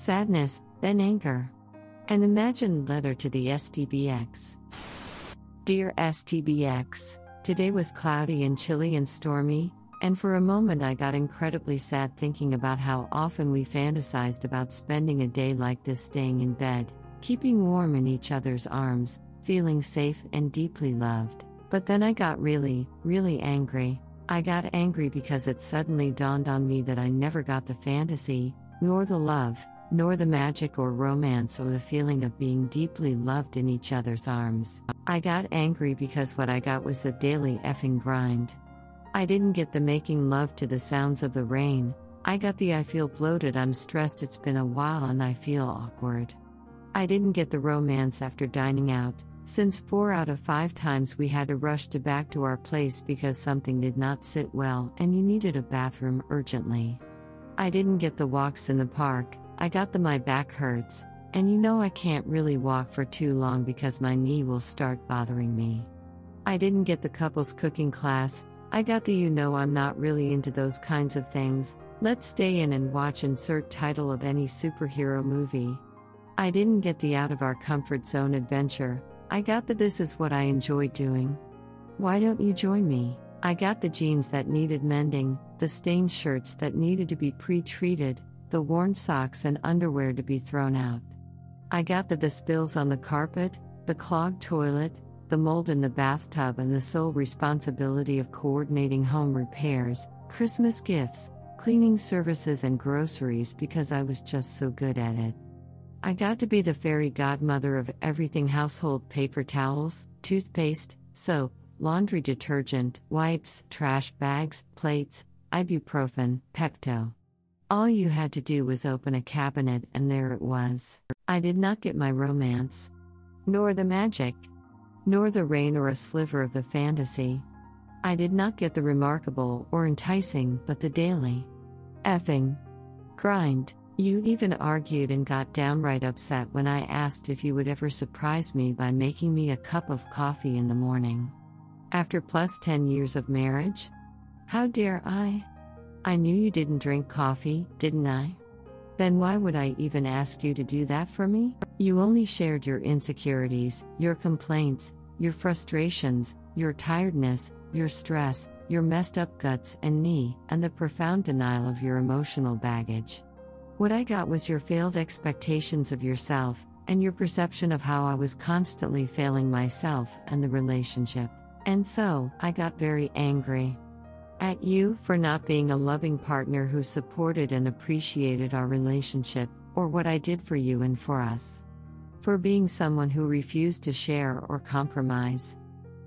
sadness, then anger. An imagined letter to the STBX. Dear STBX, today was cloudy and chilly and stormy, and for a moment I got incredibly sad thinking about how often we fantasized about spending a day like this, staying in bed, keeping warm in each other's arms, feeling safe and deeply loved. But then I got really, really angry. I got angry because it suddenly dawned on me that I never got the fantasy, nor the love, nor the magic or romance or the feeling of being deeply loved in each other's arms. I got angry because what I got was the daily effing grind. I didn't get the making love to the sounds of the rain. I got the I feel bloated, I'm stressed, it's been a while and I feel awkward. I didn't get the romance after dining out, since 4 out of 5 times we had to rush back to our place because something did not sit well and you needed a bathroom urgently. I didn't get the walks in the park. I got the my back hurts, and I can't really walk for too long because my knee will start bothering me. I didn't get the couples cooking class. I got the I'm not really into those kinds of things, let's stay in and watch insert title of any superhero movie. I didn't get the out of our comfort zone adventure. I got the this is what I enjoy doing. Why don't you join me? I got the jeans that needed mending, the stained shirts that needed to be pre-treated, the worn socks and underwear to be thrown out. I got the spills on the carpet, the clogged toilet, the mold in the bathtub and the sole responsibility of coordinating home repairs, Christmas gifts, cleaning services and groceries because I was just so good at it. I got to be the fairy godmother of everything: household paper towels, toothpaste, soap, laundry detergent, wipes, trash bags, plates, ibuprofen, Pepto. All you had to do was open a cabinet and there it was. I did not get my romance, nor the magic, nor the rain or a sliver of the fantasy. I did not get the remarkable or enticing, but the daily effing grind. You even argued and got downright upset when I asked if you would ever surprise me by making me a cup of coffee in the morning. After plus 10 years of marriage? How dare I? I knew you didn't drink coffee, didn't I? Then why would I even ask you to do that for me? You only shared your insecurities, your complaints, your frustrations, your tiredness, your stress, your messed up guts and knee, and the profound denial of your emotional baggage. What I got was your failed expectations of yourself, and your perception of how I was constantly failing myself and the relationship. And so, I got very angry at you for not being a loving partner who supported and appreciated our relationship, or what I did for you and for us. For being someone who refused to share or compromise.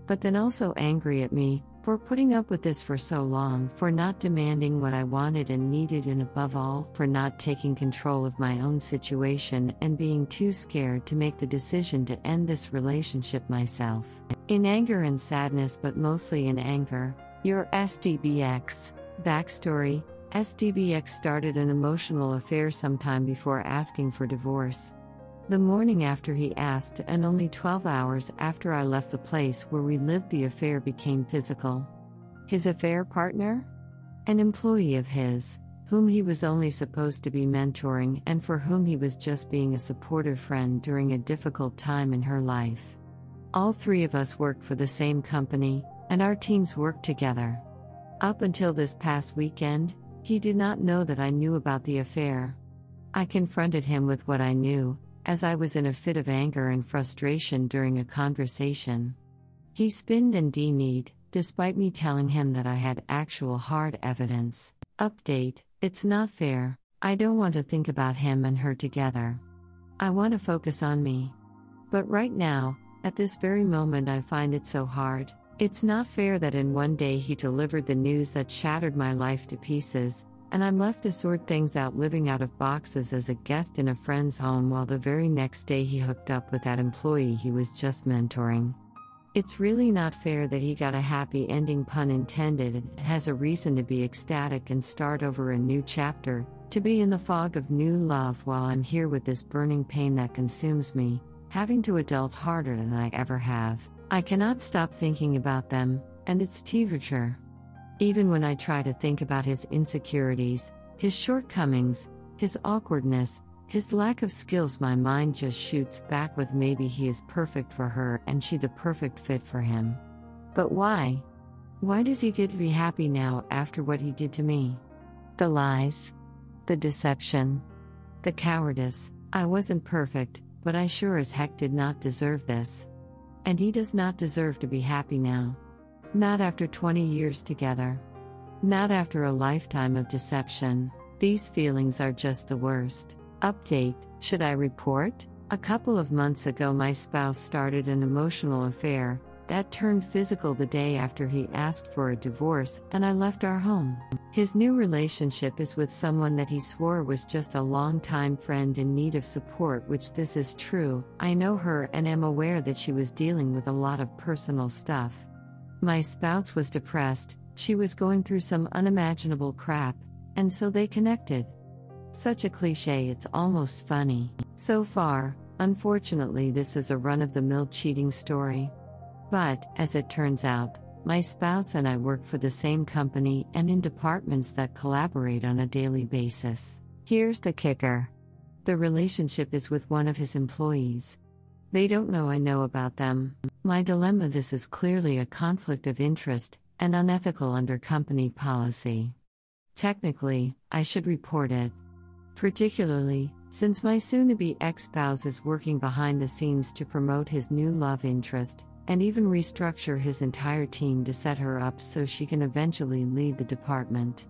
But then also angry at me, for putting up with this for so long, for not demanding what I wanted and needed, and above all, for not taking control of my own situation and being too scared to make the decision to end this relationship myself. In anger and sadness, but mostly in anger. Your STBX. Backstory: STBX started an emotional affair sometime before asking for divorce. The morning after he asked, and only 12 hours after I left the place where we lived, the affair became physical. His affair partner? An employee of his, whom he was only supposed to be mentoring and for whom he was just being a supportive friend during a difficult time in her life. All 3 of us worked for the same company, and our teams worked together. Up until this past weekend, he did not know that I knew about the affair. I confronted him with what I knew, as I was in a fit of anger and frustration during a conversation. He spinned and denied, despite me telling him that I had actual hard evidence. Update: it's not fair. I don't want to think about him and her together. I want to focus on me. But right now, at this very moment, I find it so hard. It's not fair that in one day he delivered the news that shattered my life to pieces, and I'm left to sort things out living out of boxes as a guest in a friend's home, while the very next day he hooked up with that employee he was just mentoring. It's really not fair that he got a happy ending, pun intended, and has a reason to be ecstatic and start over a new chapter, to be in the fog of new love while I'm here with this burning pain that consumes me, having to adult harder than I ever have. I cannot stop thinking about them, and it's torture. Even when I try to think about his insecurities, his shortcomings, his awkwardness, His lack of skills, my mind just shoots back with maybe he is perfect for her and she the perfect fit for him. But why? Why does he get to be happy now after what he did to me? The lies. The deception. The cowardice. I wasn't perfect, but I sure as heck did not deserve this. And he does not deserve to be happy now. Not after 20 years together. Not after a lifetime of deception. These feelings are just the worst. Update: should I report? A couple of months ago, my spouse started an emotional affair that turned physical the day after he asked for a divorce, and I left our home. His new relationship is with someone that he swore was just a longtime friend in need of support, which this is true. I know her and am aware that she was dealing with a lot of personal stuff. My spouse was depressed, she was going through some unimaginable crap, and so they connected. Such a cliche, it's almost funny. So far, unfortunately, this is a run-of-the-mill cheating story. But, as it turns out, my spouse and I work for the same company and in departments that collaborate on a daily basis. Here's the kicker. The relationship is with one of his employees. They don't know I know about them. My dilemma: this is clearly a conflict of interest and unethical under company policy. Technically, I should report it. Particularly, since my soon-to-be ex-spouse is working behind the scenes to promote his new love interest, and even restructure his entire team to set her up so she can eventually lead the department.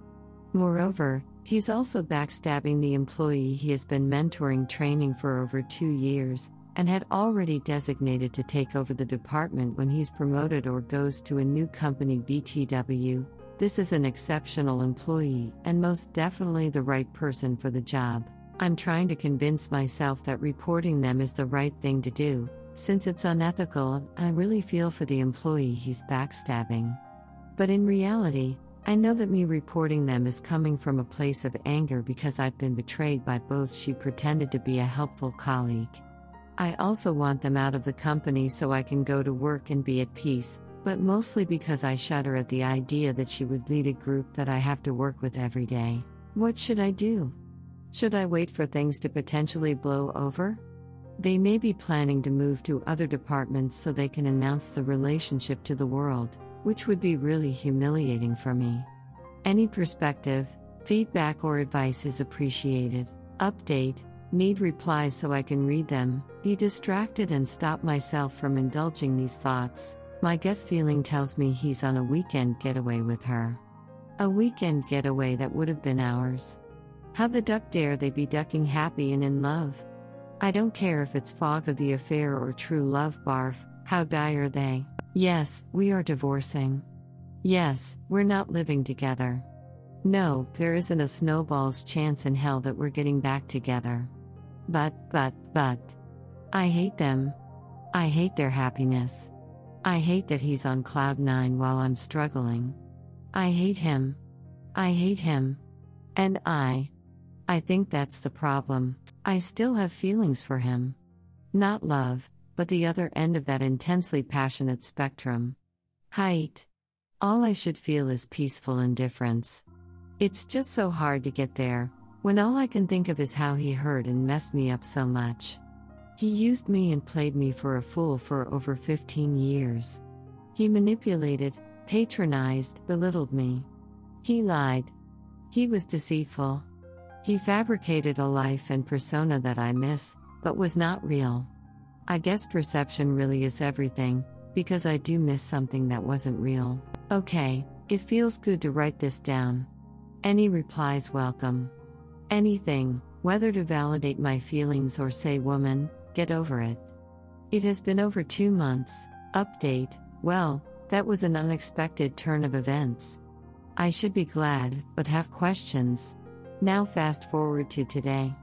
Moreover, he's also backstabbing the employee he has been mentoring, training for over 2 years, and had already designated to take over the department when he's promoted or goes to a new company. BTW, this is an exceptional employee and most definitely the right person for the job. I'm trying to convince myself that reporting them is the right thing to do, since it's unethical. I really feel for the employee he's backstabbing. But in reality, I know that me reporting them is coming from a place of anger because I've been betrayed by both. She pretended to be a helpful colleague. I also want them out of the company so I can go to work and be at peace, but mostly because I shudder at the idea that she would lead a group that I have to work with every day. What should I do? Should I wait for things to potentially blow over? They may be planning to move to other departments so they can announce the relationship to the world, which would be really humiliating for me. Any perspective, feedback, or advice is appreciated. Update: need replies so I can read them, be distracted, and stop myself from indulging these thoughts. My gut feeling tells me he's on a weekend getaway with her. A weekend getaway that would have been ours. How the duck dare they be ducking happy and in love? I don't care if it's fog of the affair or true love. Barf, how dire they. Yes, we are divorcing. Yes, we're not living together. No, there isn't a snowball's chance in hell that we're getting back together. But. I hate them. I hate their happiness. I hate that he's on cloud 9 while I'm struggling. I hate him. I hate him. And I think that's the problem. I still have feelings for him. Not love, but the other end of that intensely passionate spectrum. Hate. All I should feel is peaceful indifference. It's just so hard to get there, when all I can think of is how he hurt and messed me up so much. He used me and played me for a fool for over 15 years. He manipulated, patronized, belittled me. He lied. He was deceitful. He fabricated a life and persona that I miss, but was not real. I guess perception really is everything, because I do miss something that wasn't real. Okay, it feels good to write this down. Any replies welcome. Anything, whether to validate my feelings or say, woman, get over it. It has been over 2 months. Update: well, that was an unexpected turn of events. I should be glad, but have questions. Now fast forward to today.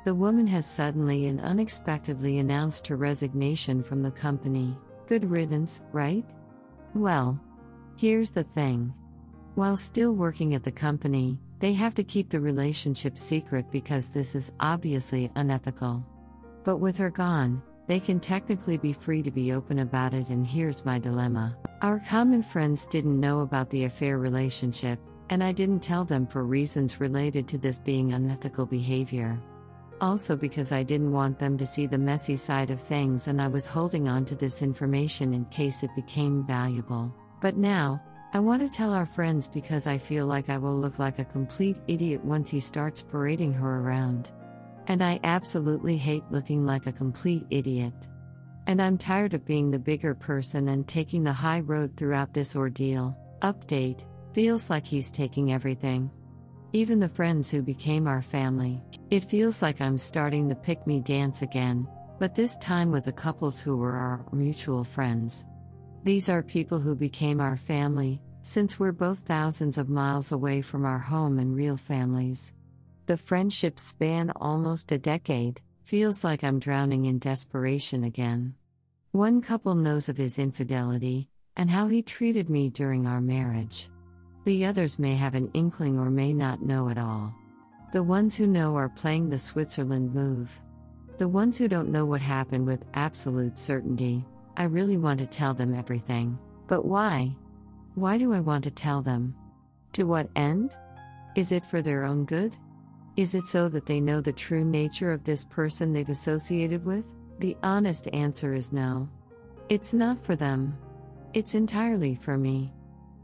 The woman has suddenly and unexpectedly announced her resignation from the company. Good riddance, right? Well, here's the thing. While still working at the company, they have to keep the relationship secret because this is obviously unethical. But with her gone, they can technically be free to be open about it, and here's my dilemma. Our common friends didn't know about the affair relationship, and I didn't tell them for reasons related to this being unethical behavior. Also because I didn't want them to see the messy side of things and I was holding on to this information in case it became valuable. But now, I want to tell our friends because I feel like I will look like a complete idiot once he starts parading her around. And I absolutely hate looking like a complete idiot. And I'm tired of being the bigger person and taking the high road throughout this ordeal. Update: feels like he's taking everything. Even the friends who became our family. It feels like I'm starting the pick-me dance again, but this time with the couples who were our mutual friends. These are people who became our family, since we're both thousands of miles away from our home and real families. The friendships span almost a decade. Feels like I'm drowning in desperation again. One couple knows of his infidelity, and how he treated me during our marriage. The others may have an inkling or may not know at all. The ones who know are playing the Switzerland move. The ones who don't know what happened with absolute certainty, I really want to tell them everything. But why? Why do I want to tell them? To what end? Is it for their own good? Is it so that they know the true nature of this person they've associated with? The honest answer is no. It's not for them. It's entirely for me.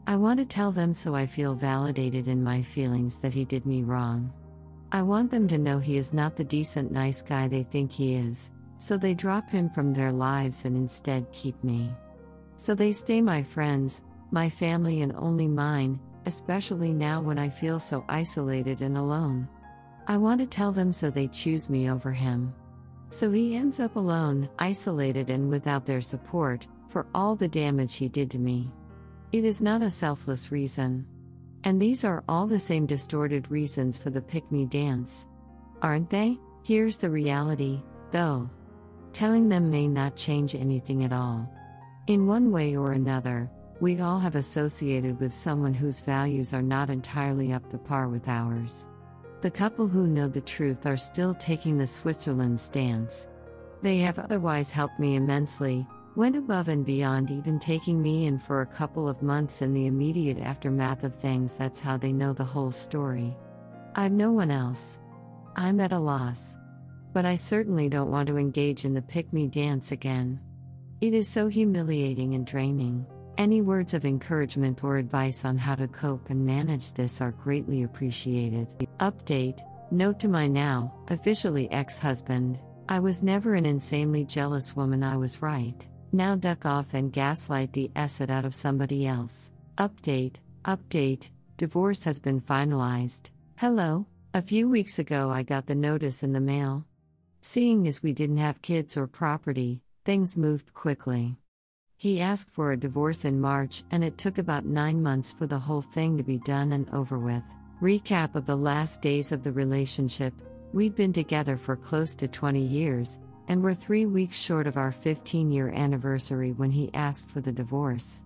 I want to tell them so I feel validated in my feelings that he did me wrong. I want them to know he is not the decent, nice guy they think he is, so they drop him from their lives and instead keep me. So they stay my friends, my family, and only mine, especially now when I feel so isolated and alone. I want to tell them so they choose me over him. So he ends up alone, isolated, and without their support, for all the damage he did to me. It is not a selfless reason. And these are all the same distorted reasons for the pick-me dance. Aren't they? Here's the reality, though. Telling them may not change anything at all. In one way or another, we all have associated with someone whose values are not entirely up to par with ours. The couple who know the truth are still taking the Switzerland stance. They have otherwise helped me immensely, went above and beyond, even taking me in for a couple of months in the immediate aftermath of things. That's how they know the whole story. I've no one else. I'm at a loss. But I certainly don't want to engage in the pick-me dance again. It is so humiliating and draining. Any words of encouragement or advice on how to cope and manage this are greatly appreciated. Update: note to my now, officially ex-husband. I was never an insanely jealous woman, I was right. Now duck off and gaslight the asset out of somebody else. Update, divorce has been finalized. Hello? A few weeks ago I got the notice in the mail. Seeing as we didn't have kids or property, things moved quickly. He asked for a divorce in March, and it took about 9 months for the whole thing to be done and over with. Recap of the last days of the relationship: we'd been together for close to 20 years, and were 3 weeks short of our 15-year anniversary when he asked for the divorce.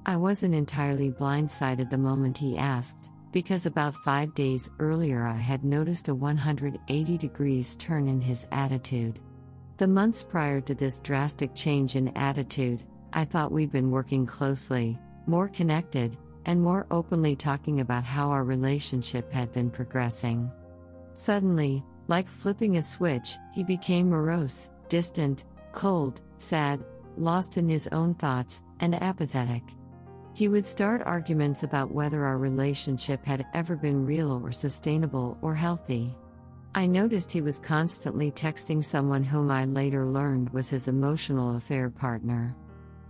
I wasn't entirely blindsided the moment he asked, because about 5 days earlier I had noticed a 180 degrees turn in his attitude. The months prior to this drastic change in attitude, I thought we'd been working closely, more connected, and more openly talking about how our relationship had been progressing. Suddenly, like flipping a switch, he became morose, distant, cold, sad, lost in his own thoughts, and apathetic. He would start arguments about whether our relationship had ever been real or sustainable or healthy. I noticed he was constantly texting someone whom I later learned was his emotional affair partner.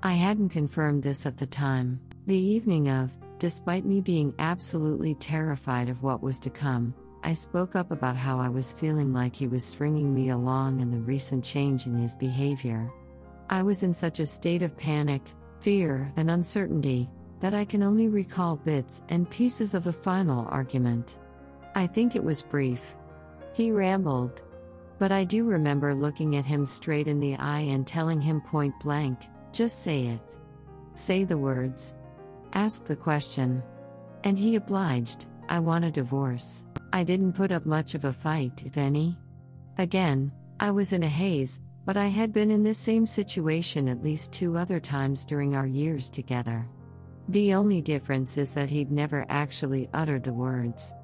I hadn't confirmed this at the time. The evening of, despite me being absolutely terrified of what was to come, I spoke up about how I was feeling like he was stringing me along and the recent change in his behavior. I was in such a state of panic, fear, and uncertainty that I can only recall bits and pieces of the final argument. I think it was brief. He rambled. But I do remember looking at him straight in the eye and telling him point blank, just say it. Say the words. Ask the question. And he obliged. I want a divorce. I didn't put up much of a fight, if any. Again, I was in a haze, but I had been in this same situation at least 2 other times during our years together. The only difference is that he'd never actually uttered the words.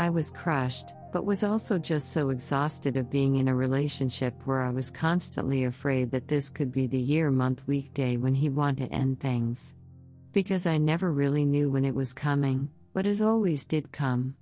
I was crushed, but was also just so exhausted of being in a relationship where I was constantly afraid that this could be the year, month, week, day when he wanted to end things. Because I never really knew when it was coming, but it always did come.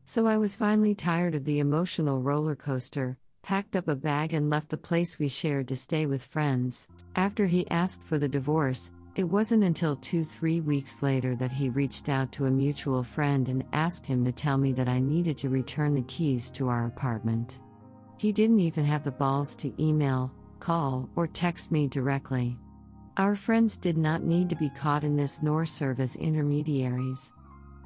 So I was finally tired of the emotional roller coaster, packed up a bag and left the place we shared to stay with friends. After he asked for the divorce, it wasn't until 2-3 weeks later that he reached out to a mutual friend and asked him to tell me that I needed to return the keys to our apartment. He didn't even have the balls to email, call, or text me directly. Our friends did not need to be caught in this nor serve as intermediaries.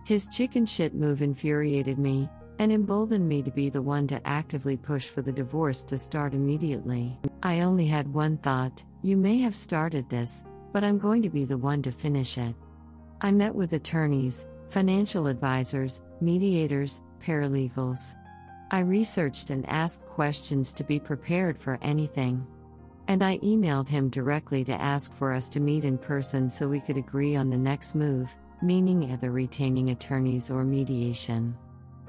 His chicken shit move infuriated me, and emboldened me to be the one to actively push for the divorce to start immediately. I only had one thought: you may have started this, but I'm going to be the one to finish it. I met with attorneys, financial advisors, mediators, paralegals. I researched and asked questions to be prepared for anything. And I emailed him directly to ask for us to meet in person so we could agree on the next move, meaning either retaining attorneys or mediation.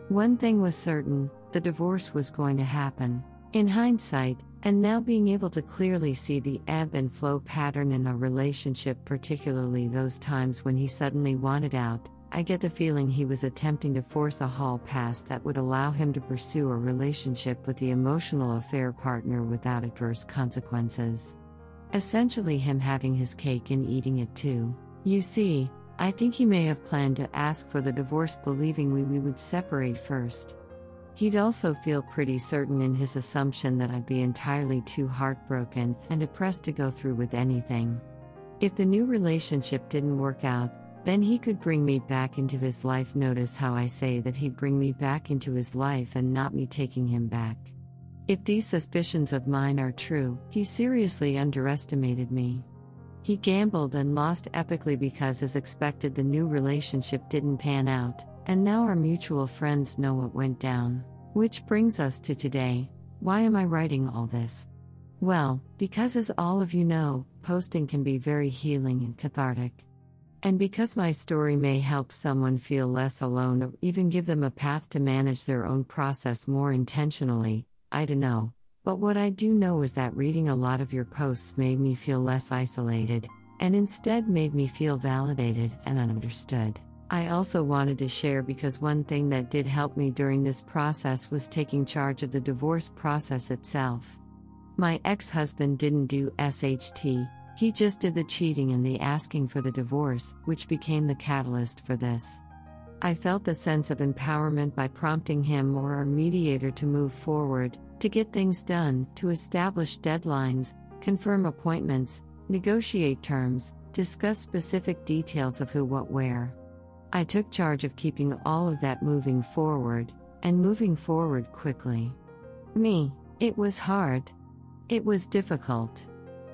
One thing was certain: the divorce was going to happen. In hindsight, and now being able to clearly see the ebb and flow pattern in our relationship, particularly those times when he suddenly wanted out, I get the feeling he was attempting to force a hall pass that would allow him to pursue a relationship with the emotional affair partner without adverse consequences. Essentially him having his cake and eating it too. You see, I think he may have planned to ask for the divorce believing we would separate first. He'd also feel pretty certain in his assumption that I'd be entirely too heartbroken and depressed to go through with anything. If the new relationship didn't work out, then he could bring me back into his life. Notice how I say that he'd bring me back into his life and not me taking him back. If these suspicions of mine are true, he seriously underestimated me. He gambled and lost epically because, as expected, the new relationship didn't pan out, and now our mutual friends know what went down. Which brings us to today. Why am I writing all this? Well, because as all of you know, posting can be very healing and cathartic. And because my story may help someone feel less alone or even give them a path to manage their own process more intentionally, I don't know. But what I do know is that reading a lot of your posts made me feel less isolated, and instead made me feel validated and understood. I also wanted to share because one thing that did help me during this process was taking charge of the divorce process itself. My ex-husband didn't do SHT, he just did the cheating and the asking for the divorce, which became the catalyst for this. I felt the sense of empowerment by prompting him or our mediator to move forward, to get things done, to establish deadlines, confirm appointments, negotiate terms, discuss specific details of who, what, where. I took charge of keeping all of that moving forward, and moving forward quickly. It was hard. It was difficult.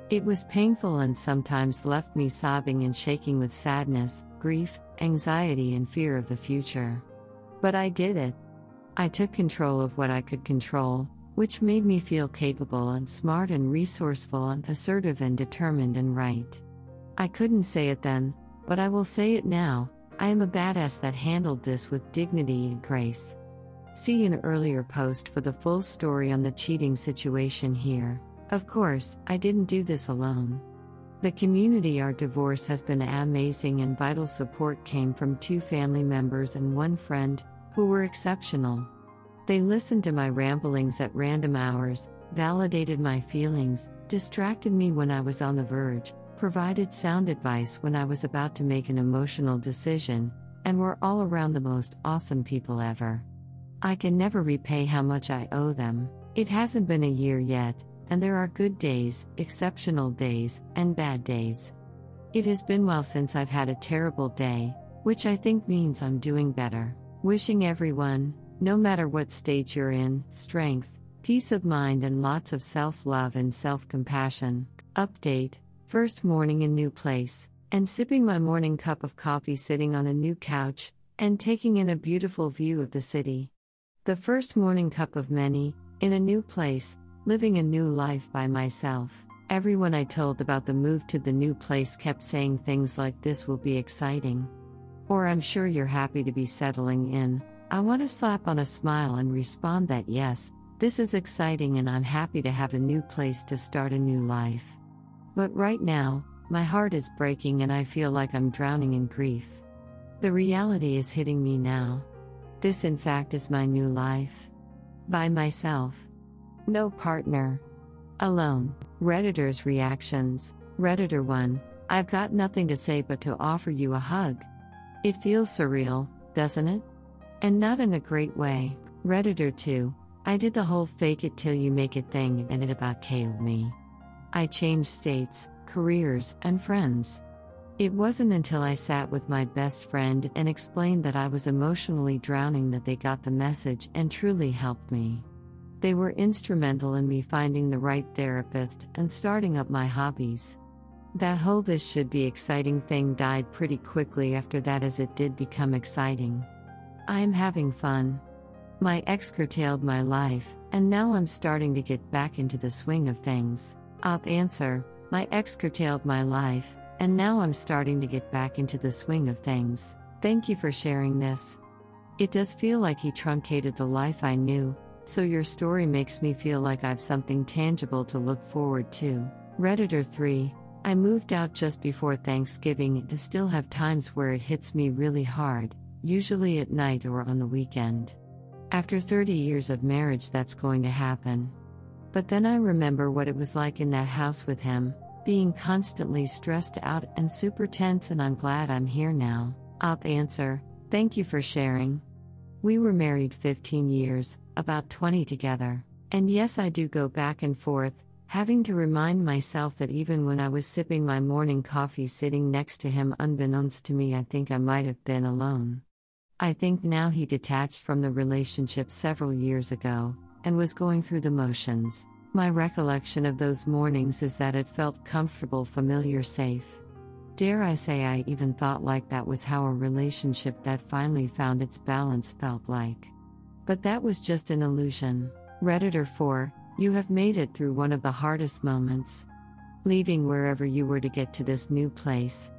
It was painful and sometimes left me sobbing and shaking with sadness, grief, anxiety and fear of the future. But I did it. I took control of what I could control, which made me feel capable and smart and resourceful and assertive and determined and right. I couldn't say it then, but I will say it now: I am a badass that handled this with dignity and grace. See an earlier post for the full story on the cheating situation here. Of course, I didn't do this alone. The community our divorce has been amazing, and vital support came from 2 family members and 1 friend, who were exceptional. They listened to my ramblings at random hours, validated my feelings, distracted me when I was on the verge, provided sound advice when I was about to make an emotional decision, and were all around the most awesome people ever. I can never repay how much I owe them. It hasn't been a year yet, and there are good days, exceptional days, and bad days. It has been well since I've had a terrible day, which I think means I'm doing better. Wishing everyone, no matter what stage you're in, strength, peace of mind and lots of self-love and self-compassion. Update: first morning in new place, and sipping my morning cup of coffee sitting on a new couch, and taking in a beautiful view of the city. The first morning cup of many, in a new place, living a new life by myself. Everyone I told about the move to the new place kept saying things like, "This will be exciting," or "I'm sure you're happy to be settling in," I want to slap on a smile and respond that yes, this is exciting and I'm happy to have a new place to start a new life. But right now, my heart is breaking and I feel like I'm drowning in grief. The reality is hitting me now. This in fact is my new life. By myself. No partner. Alone. Redditor's reactions. Redditor 1, I've got nothing to say but to offer you a hug. It feels surreal, doesn't it? And not in a great way. Redditor 2, I did the whole fake it till you make it thing and it about killed me. I changed states, careers, and friends. It wasn't until I sat with my best friend and explained that I was emotionally drowning that they got the message and truly helped me. They were instrumental in me finding the right therapist and starting up my hobbies. That whole this should be exciting thing died pretty quickly after that, as it did become exciting. I am having fun. My ex curtailed my life, and now I'm starting to get back into the swing of things. Answer, my ex curtailed my life, and now I'm starting to get back into the swing of things. Thank you for sharing this. It does feel like he truncated the life I knew, so your story makes me feel like I've something tangible to look forward to. Redditor 3, I moved out just before Thanksgiving and still have times where it hits me really hard, usually at night or on the weekend. After 30 years of marriage, that's going to happen. But then I remember what it was like in that house with him, being constantly stressed out and super tense, and I'm glad I'm here now. Answer, thank you for sharing. We were married 15 years, about 20 together. And yes, I do go back and forth, having to remind myself that even when I was sipping my morning coffee sitting next to him, unbeknownst to me, I think I might have been alone. I think now he detached from the relationship several years ago, and was going through the motions. My recollection of those mornings is that it felt comfortable, familiar, safe. Dare I say I even thought like that was how a relationship that finally found its balance felt like. But that was just an illusion. Redditor 4, you have made it through one of the hardest moments. Leaving wherever you were to get to this new place.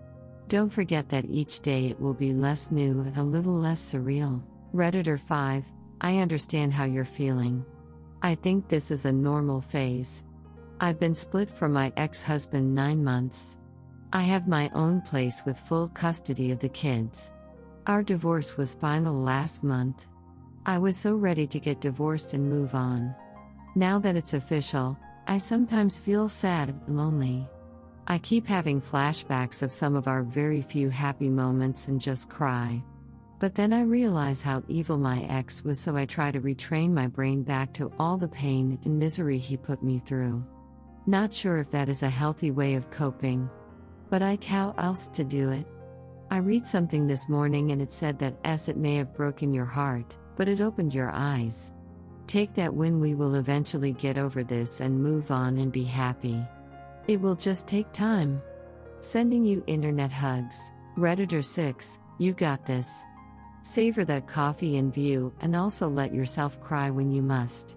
Don't forget that each day it will be less new and a little less surreal. Redditor 5, I understand how you're feeling. I think this is a normal phase. I've been split from my ex-husband 9 months. I have my own place with full custody of the kids. Our divorce was final last month. I was so ready to get divorced and move on. Now that it's official, I sometimes feel sad and lonely. I keep having flashbacks of some of our very few happy moments and just cry. But then I realize how evil my ex was, so I try to retrain my brain back to all the pain and misery he put me through. Not sure if that is a healthy way of coping. But how else to do it? I read something this morning and it said that it may have broken your heart, but it opened your eyes. Take that win. We will eventually get over this and move on and be happy. It will just take time. Sending you internet hugs. Redditor 6, you got this. Savor that coffee and view, and also let yourself cry when you must.